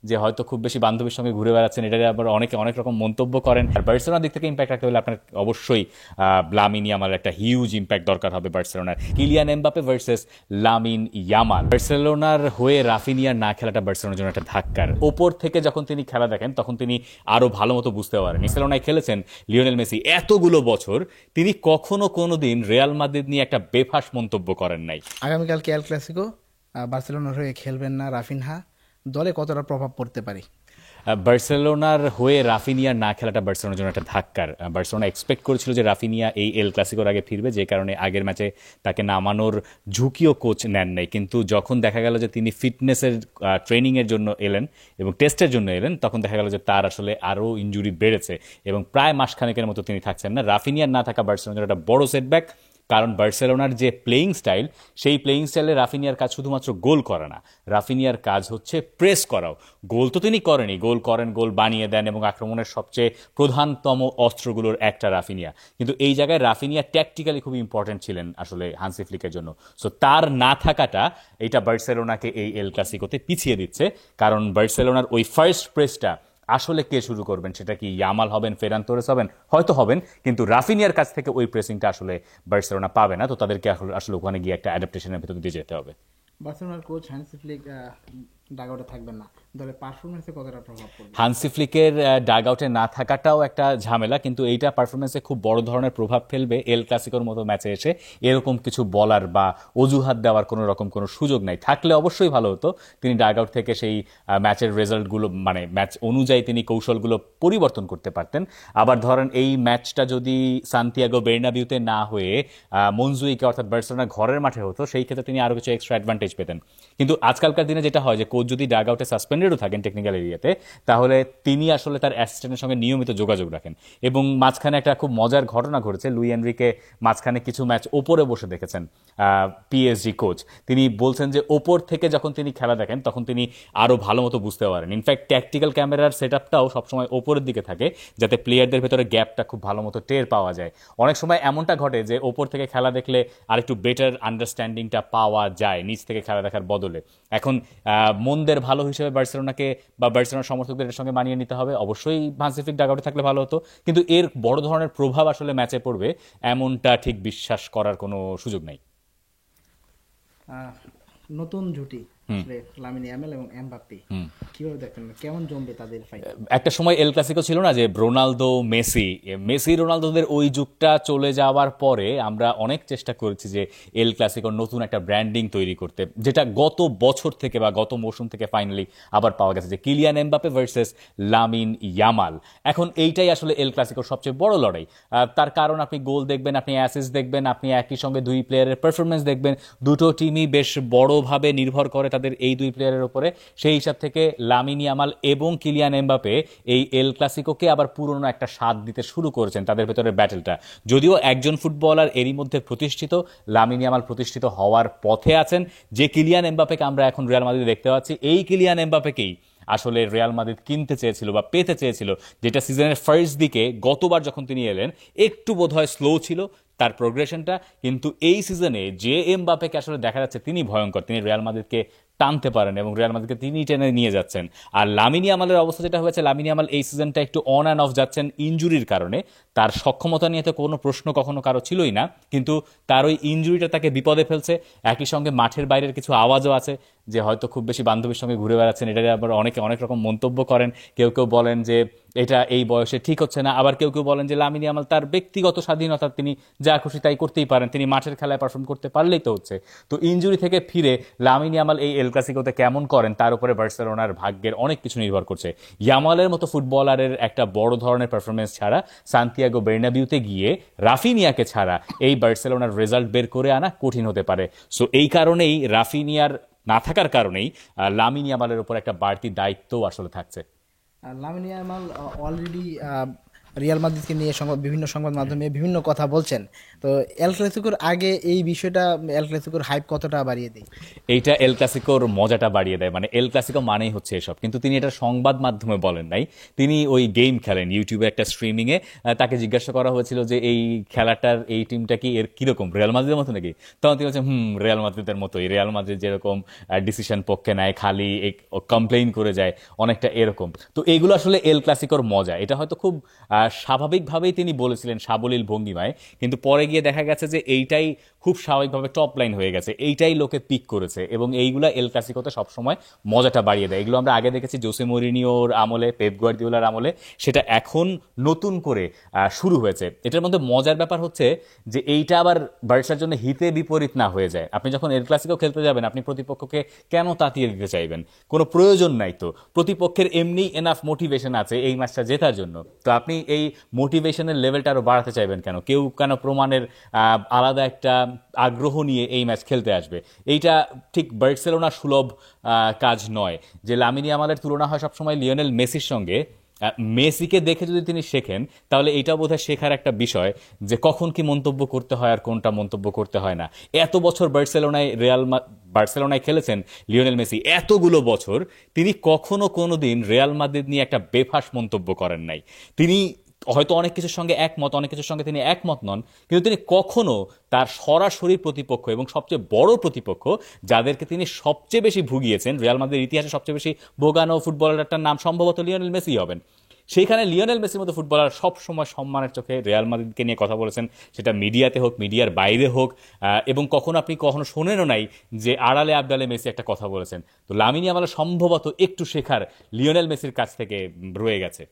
যে হয়তো খুব বেশি বান্ধবীর সঙ্গে ঘুরে বেড়াচ্ছেন, এটা আবার অনেকে অনেক রকম মন্তব্য করেন। আর বার্সেলোনার দিক থেকে ইম্প্যাক্ট রাখতে হলে আপনার অবশ্যই লামিন ইয়ামাল একটা হিউজ ইম্প্যাক্ট দরকার হবে বার্সেলোনার। Kylian Mbappe versus Lamine Yamal, বার্সেলোনার হয়ে রাফিনিয়ার না খেলাটা বার্সেলোনার জন্য একটা ধাক্কার। ওপর থেকে যখন তিনি খেলা দেখেন তখন তিনি আরো ভালো মতো বুঝতে পারেন বার্সেলোনায় খেলেছেন লিওনেল মেসি এতগুলো বছর, তিনি কখনো কোনোদিন রিয়াল মাদ্রিদ নিয়ে একটা বেফাস মন্তব্য করেন নাই। আগামীকালকে এল ক্লাসিকো, বার্সেলোনার হয়ে খেলবেন না রাফিনহা, দলে কতটা প্রভাব পড়তে পারে? বার্সেলোনার হয়ে রাফিনিয়ার না খেলাটা বার্সেলোনার জন্য একটা ধাক্কার। বার্সেলোনা এক্সপেক্ট করেছিল যে রাফিনিয়া এই এল ক্লাসিকোর আগে ফিরবে, যে কারণে আগের ম্যাচে তাকে নামানোর ঝুঁকিও কোচ নেন নাই। কিন্তু যখন দেখা গেল যে তিনি ফিটনেসের ট্রেনিংয়ের জন্য এলেন এবং টেস্টের জন্য এলেন, তখন দেখা গেল যে তার আসলে আরও ইনজুরি বেড়েছে এবং প্রায় মাসখানেকের মতো তিনি থাকছেন না। রাফিনিয়ার না থাকা বার্সেলোনার জন্য একটা বড় সেটব্যাক, কারণ বার্সেলোনার যে প্লেয়িং স্টাইল, সেই প্লেয়িং স্টাইলে রাফিনিয়ার কাজ শুধুমাত্র গোল করা না, রাফিনিয়ার কাজ হচ্ছে প্রেস করাও। গোল তো তিনি করেনি, গোল করেন, গোল বানিয়ে দেন এবং আক্রমণের সবচেয়ে প্রধানতম অস্ত্রগুলোর একটা রাফিনিয়া। কিন্তু এই জায়গায় রাফিনিয়া ট্যাকটিক্যালি খুব ইম্পর্টেন্ট ছিলেন আসলে হান্সি ফ্লিকের জন্য। সো তার না থাকাটা এটা বার্সেলোনাকে এই এল ক্লাসিকোতে পিছিয়ে দিচ্ছে, কারণ বার্সেলোনার ওই ফার্স্ট প্রেসটা আসলে কে শুরু করবেন? সেটা কি ইয়ামাল হবেন, ফেরান তোরেস হবেন? হয়তো হবেন, কিন্তু রাফিনিয়ার কাছ থেকে ওই প্রেসিংটা আসলে বার্সেলোনা পাবে না। তো তাদেরকে আসলে ওখানে গিয়ে একটা অ্যাডাপ্টেশনের ভেতর দিয়ে যেতে হবে। বার্সেলোনার কোচ হ্যান্সি ফ্লিক ডাগআউটে থাকবেন না, দলের পারফরমেন্সে কতটা প্রভাব পড়বে? হান্সি ফ্লিকের ডাগ আউটে না থাকাটাও একটা ঝামেলা, কিন্তু এইটা পারফরমেন্সে খুব বড় ধরনের প্রভাব ফেলবে। এল ক্লাসিকোর মতো ম্যাচে এসে এরকম কিছু বলার বা অজুহাত দেওয়ার কোনো রকম কোনো সুযোগ নাই। থাকলে অবশ্যই ভালো হতো, তিনি ডাগ আউট থেকে সেই ম্যাচের রেজাল্টগুলো মানে ম্যাচ অনুযায়ী তিনি কৌশলগুলো পরিবর্তন করতে পারতেন। আবার ধরেন এই ম্যাচটা যদি সান্তিয়াগো বের্নাবিউতে না হয়ে মনজুইকে অর্থাৎ বার্সেলোনা ঘরের মাঠে হতো, সেই ক্ষেত্রে তিনি আরও কিছু এক্সট্রা অ্যাডভান্টেজ পেতেন। কিন্তু আজকালকার দিনে যেটা হয় যে কোচ যদি ডাগ আউটে সাসপেন্ডেডও থাকেন টেকনিক্যাল এরিয়াতে, তাহলে তিনি আসলে তার অ্যাসিস্ট্যান্টের সঙ্গে নিয়মিত যোগাযোগ রাখেন। এবং মাঝখানে একটা খুব মজার ঘটনা ঘটেছে, লুই এনরিকে মাঝখানে কিছু ম্যাচ ওপরে বসে দেখেছেন পিএসজি কোচ। তিনি বলছেন যে ওপর থেকে যখন তিনি খেলা দেখেন তখন তিনি আরও ভালো মতো বুঝতে পারেন। ইনফ্যাক্ট ট্যাকটিক্যাল ক্যামেরার সেট আপটাও সবসময় ওপরের দিকে থাকে, যাতে প্লেয়ারদের ভেতরে গ্যাপটা খুব ভালো মতো টের পাওয়া যায়। অনেক সময় এমনটা ঘটে যে ওপর থেকে খেলা দেখলে আরেকটু বেটার আন্ডারস্ট্যান্ডিংটা পাওয়া যায় নিচ থেকে খেলা দেখার বদলে। এখন মনদের ভালো হিসেবে বার্সেলোনাকে বা বার্সেলোনার সমর্থকদের সঙ্গে মানিয়ে নিতে হবে। অবশ্যই ভান্সি ডাগআউটে থাকলে ভালো হতো, কিন্তু এর বড় ধরনের প্রভাব আসলে ম্যাচে পড়বে এমনটা ঠিক বিশ্বাস করার কোনো সুযোগ নেই। নতুন জুটি আসলে লামিন ইয়ামাল এবং এমবাপ্পে, কিভাবে দেখেন, কেমন জমবে তাদের ফাইট? একটা সময় এল ক্লাসিকো ছিল না যে রোনালদো মেসি, মেসি রোনালদোদের ওই যুগটা চলে যাওয়ার পরে আমরা অনেক চেষ্টা করেছি যে এল ক্লাসিকোর নতুন একটা ব্র্যান্ডিং তৈরি করতে, যেটা গত বছর থেকে বা গত মৌসুম থেকে ফাইনালি আবার পাওয়া গেছে যে Kylian Mbappe versus Lamine Yamal. এখন এইটাই আসলে এল ক্লাসিকোর সবচেয়ে বড় লড়াই। তার কারণ আপনি গোল দেখবেন, আপনি অ্যাসিস্ট দেখবেন, আপনি একই সঙ্গে দুই প্লেয়ারের পারফরমেন্স দেখবেন। দুটো টিমই বেশ বড়ভাবে নির্ভর করে তাদের এই দুই প্লেয়ারের উপরে। সেই হিসাব থেকে লামিন ইয়ামাল এবং কিলিয়ান এমবাপে এই এল ক্লাসিকোকে আবার পুরনো একটা স্বাদ দিতে শুরু করেছেন তাদের ভেতরের ব্যাটেলটা। যদিও একজন ফুটবলার এরই মধ্যে প্রতিষ্ঠিত, লামিন ইয়ামাল প্রতিষ্ঠিত হওয়ার পথে আছেন। যে কিলিয়ান এমবাপেকে আমরা এখন রিয়াল মাদ্রিদে দেখতে পাচ্ছি, এই কিলিয়ান এমবাপেকেই আসলে রিয়াল মাদ্রিদ কিনতে চেয়েছিল বা পেতে চেয়েছিল, যেটা সিজনের ফার্স্ট দিকে গতবার যখন তিনি এলেন একটু বোধহয় স্লো ছিল তার প্রোগ্রেশনটা। কিন্তু এই সিজনে যে এমবাপেকে আসলে দেখা যাচ্ছে তিনি ভয়ঙ্কর, তিনি রিয়াল মাদ্রিদকে টানতে পারেন এবং রিয়াল মাদ্রিদকে তিনি টেনে নিয়ে যাচ্ছেন। আর লামিন ইয়ামালের অবস্থা যেটা হয়েছে, লামিন ইয়ামাল এই সিজনটা একটু অন অ্যান্ড অফ যাচ্ছেন ইনজুরির কারণে। তার সক্ষমতা নিয়ে তো কোনো প্রশ্ন কখনো কারো ছিলই না, কিন্তু তার ওই ইনজুরিটা তাকে বিপদে ফেলছে। একই সঙ্গে মাঠের বাইরের কিছু আওয়াজও আছে যে হয়তো খুব বেশি বান্ধবীর সঙ্গে ঘুরে বেড়াচ্ছেন, এটা আবার অনেকে অনেক রকম মন্তব্য করেন। কেউ কেউ বলেন যে এটা এই বয়সে ঠিক হচ্ছে না, আবার কেউ কেউ বলেন যে লামিন ইয়ামাল তার ব্যক্তিগত স্বাধীনতা, তিনি যা খুশি তাই করতেই পারেন, তিনি মাঠের খেলায় পারফর্ম করতে পারলেই তো হচ্ছে। তো ইনজুরি থেকে ফিরে লামিন ইয়ামাল এই এল ক্লাসিকোতে কেমন করেন তার উপরে বার্সেলোনার ভাগ্যের অনেক কিছু নির্ভর করছে। ইয়ামালের মতো ফুটবলারের একটা বড় ধরনের পারফরমেন্স ছাড়া সান্তিয়াগো বের্নাবিউতে গিয়ে রাফিনিয়াকে ছাড়া এই বার্সেলোনার রেজাল্ট বের করে আনা কঠিন হতে পারে। সো এই কারণেই রাফিনিয়ার না থাকার কারণেই লামিন ইয়ামালের উপর একটা বাড়তি দায়িত্বও আসলে থাকছে। লামিন ইয়ামাল অলরেডি রিয়াল মাদ্রিদকে নিয়ে বিভিন্ন সংবাদ মাধ্যমে বিভিন্ন কথা বলছেন। তো এল ক্লাসিকোর আগে এই বিষয়টা এল ক্লাসিকোর হাইপ কতটা বাড়িয়ে দেয়? এইটা এল ক্লাসিকোর মজাটা বাড়িয়ে দেয়, মানে এল ক্লাসিকো মানেই হচ্ছে এসব, কিন্তু তিনি এটা সংবাদ মাধ্যমে বলেন নাই, তিনি ওই গেম খেলেন ইউটিউবে একটা স্ট্রিমিংয়ে। তাকে জিজ্ঞাসা করা হয়েছিল যে এই খেলাটার এই টিমটা কি এর কিরকম, রিয়াল মাদ্রিদের মতো নাকি? তখন তিনি বলছেন রিয়াল মাদ্রিদের মতোই, রিয়াল মাদ্রিদ যেরকম ডিসিশন পক্ষে নেয়, খালি কমপ্লেইন করে যায়, অনেকটা এরকম। তো এইগুলো আসলে এল ক্লাসিকোর মজা। এটা হয়তো খুব স্বাভাবিকভাবেই তিনি বলেছিলেন, সাবলীল ভঙ্গিমায়, কিন্তু পরে গিয়ে দেখা গেছে যে এইটাই খুব স্বাভাবিকভাবে টপ লাইন হয়ে গেছে, এইটাই লোকে পিক করেছে, এবং এইগুলা এল ক্লাসিকোতে সবসময় মজাটা বাড়িয়ে দেয়। এগুলো আমরা আগে দেখেছি জোসে মরিনিওর আমলে, পেপ গুয়ার্দিওলার আমলে, সেটা এখন নতুন করে শুরু হয়েছে। এটার মধ্যে মজার ব্যাপার হচ্ছে যে এইটা আবার বার্সার জন্য হিতে বিপরীত না হয়ে যায়। আপনি যখন এল ক্লাসিকো খেলতে যাবেন, আপনি প্রতিপক্ষকে কেন তাতিয়ে দিতে চাইবেন? কোনো প্রয়োজন নাই তো। প্রতিপক্ষের এমনি এনাফ মোটিভেশন আছে এই ম্যাচটা জেতার জন্য, তো আপনি এই মোটিভেশনের লেভেলটা আরো বাড়াতে চাইবেন কেন? কেউ কেন প্রমাণের আলাদা একটা আগ্রহ নিয়ে এই ম্যাচ খেলতে আসবে? এইটা ঠিক বার্সেলোনা সুলভ কাজ নয়। যে লামিন ইয়ামালের তুলনা হয় সবসময় লিওনেল মেসির সঙ্গে, মেসিকে দেখে যদি তিনি শেখেন, তাহলে এইটা বোধহয় শেখার একটা বিষয় যে কখন কি মন্তব্য করতে হয় আর কোনটা মন্তব্য করতে হয় না। এত বছর বার্সেলোনায় খেলেছেন লিওনেল মেসি, এতগুলো বছর তিনি কখনো কোনোদিন রিয়াল মাদ্রিদ নিয়ে একটা বেফাঁস মন্তব্য করেন নাই। তিনি হয়তো অনেক কিছুর সঙ্গে একমত, অনেক কিছুর সঙ্গে তিনি একমত নন, কিন্তু তিনি কখনো তার সরাসরি প্রতিপক্ষ এবং সবচেয়ে বড় প্রতিপক্ষ, যাদেরকে তিনি সবচেয়ে বেশি ভুগিয়েছেন, রিয়াল মাদ্রিদের ইতিহাসে সবচেয়ে বেশি ভোগানো ফুটবলারটার নাম সম্ভবত লিওনেল মেসি হবেন। সেইখানে লিওনেল মেসির মতো ফুটবলার সব সময় সম্মানের চোখে রিয়াল মাদ্রিদকে নিয়ে কথা বলেছেন, সেটা মিডিয়াতে হোক, মিডিয়ার বাইরে হোক, এবং কখনো শোনেনও নাই যে আড়ালে আবডালে মেসি একটা কথা বলেছেন। তো লামিন ইয়ামাল সম্ভবত একটু শেখার লিওনেল মেসির কাছ থেকে রয়ে গেছে।